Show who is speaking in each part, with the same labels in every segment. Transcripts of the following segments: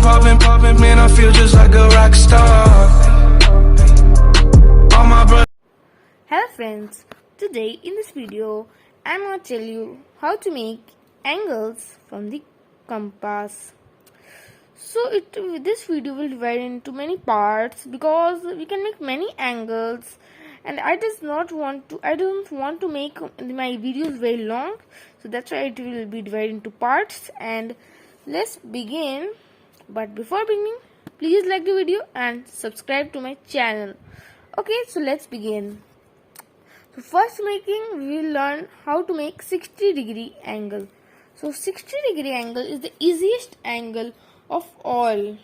Speaker 1: poppin', man, I feel just like a rock star. All my brothers.
Speaker 2: Hello friends, today in this video I'm going to tell you how to make angles from the compass. So this video will divide into many parts because we can make many angles, and I don't want to make my videos very long, so that's why it will be divided into parts. And let's begin. But before beginning, please like the video and subscribe to my channel. Okay, so let's begin. So first we will learn how to make 60-degree angle. So 60-degree angle is the easiest angle of all.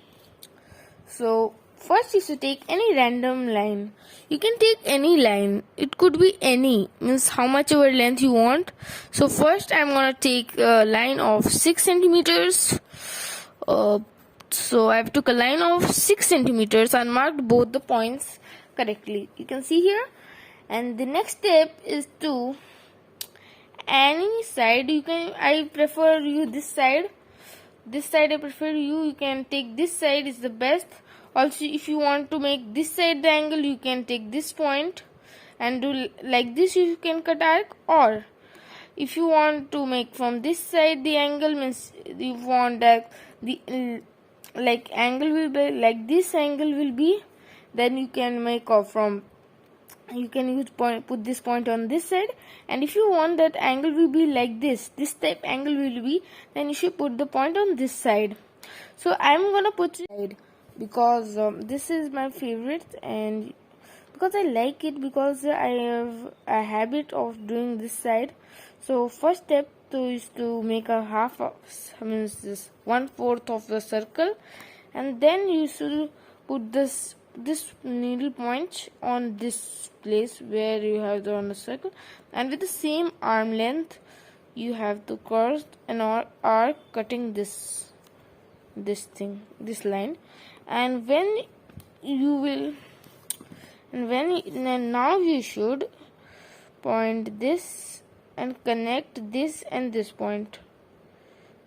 Speaker 2: So first you should take any random line. You can take any line. It could be any, means how much over length you want. So first I'm gonna take a line of 6 centimeters. So I took a line of 6 centimeters and marked both the points correctly. You can see here. And the next step is to any side. I prefer you this side. This side I prefer you can take this side is the best. Also, if you want to make this side the angle, you can take this point and do like this. You can cut arc, or if you want to make from this side the angle, means you want that the like angle will be like this angle will be, then you can make from. You can use put this point on this side, and if you want that angle will be like this type angle will be, then you should put the point on this side. So I'm gonna put side because this is my favorite, and because I like it, because I have a habit of doing this side. So first step is to make a half of, means this 1/4 of the circle, and then you should put this needle point on this place where you have drawn a circle, and with the same arm length you have to cross an arc cutting this line. And now you should point this and connect this and this point.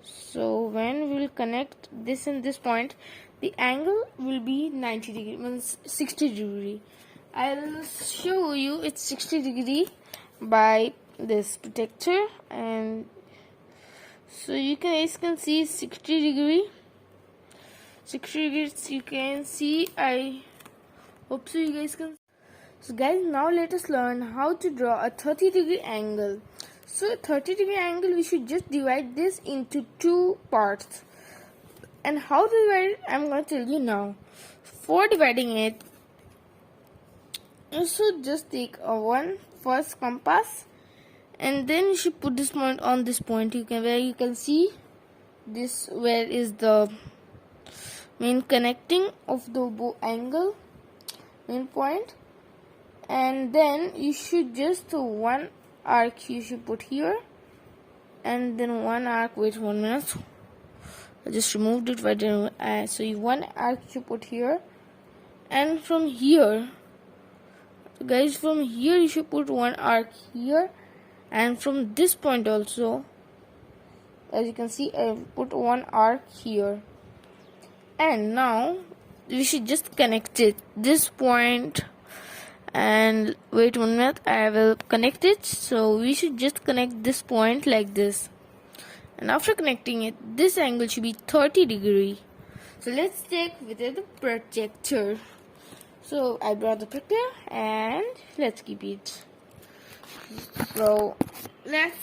Speaker 2: So when we will connect this and this point, the angle will be 90 degree, means 60 degree. I'll show you it's 60 degree by this protector, and so you guys can see 60 degree. 60 degrees you can see. I hope so you guys can. So guys, now let us learn how to draw a 30-degree angle. So 30-degree angle, we should just divide this into two parts. And how to divide it, I'm going to tell you now. For dividing it, you should just take one first compass, and then you should put this point on this point. Where you can see this, where is the main connecting of the angle, main point. And then you should just one arc you should put here, and then one arc. Wait 1 minute. I just removed it right there. So one arc you put here, and from here, guys, from here you should put one arc here, and from this point also, as you can see, I put one arc here. And now we should just connect it, this point. And wait 1 minute, I will connect it. So we should just connect this point like this. And after connecting it, this angle should be 30 degree. So let's check with the projector. So I brought the projector and let's keep it. So let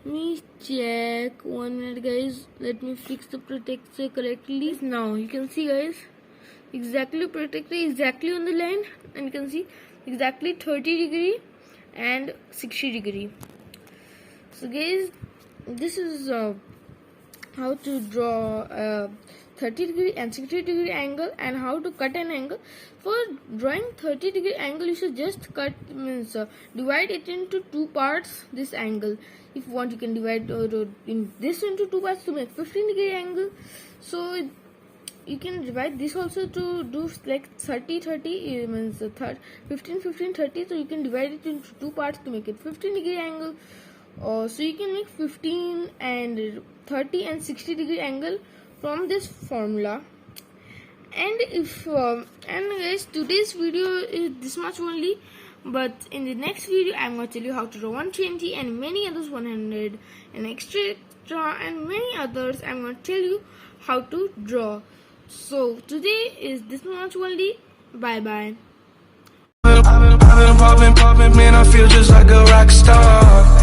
Speaker 2: me check 1 minute, guys. Let me fix the projector correctly. Now you can see, guys, exactly projector exactly on the line, and you can see exactly 30 degree and 60 degree. So guys, this is how to draw a 30-degree and 60-degree angle, and how to cut an angle. For drawing 30-degree angle, you should just divide it into two parts, this angle. If you want, you can divide in this into two parts to make 15-degree angle. So you can divide this also to do like 30-30, means 15-15-30. So you can divide it into two parts to make it 15-degree angle. So you can make 15 and 30 and 60 degree angle from this formula. And guys, today's video is this much only, but in the next video I'm going to tell you how to draw 120 and many others, 100 and extra and many others. I'm going to tell you how to draw. So today is this much only. Bye bye.
Speaker 1: I've been popping, man, I feel just like a rock star.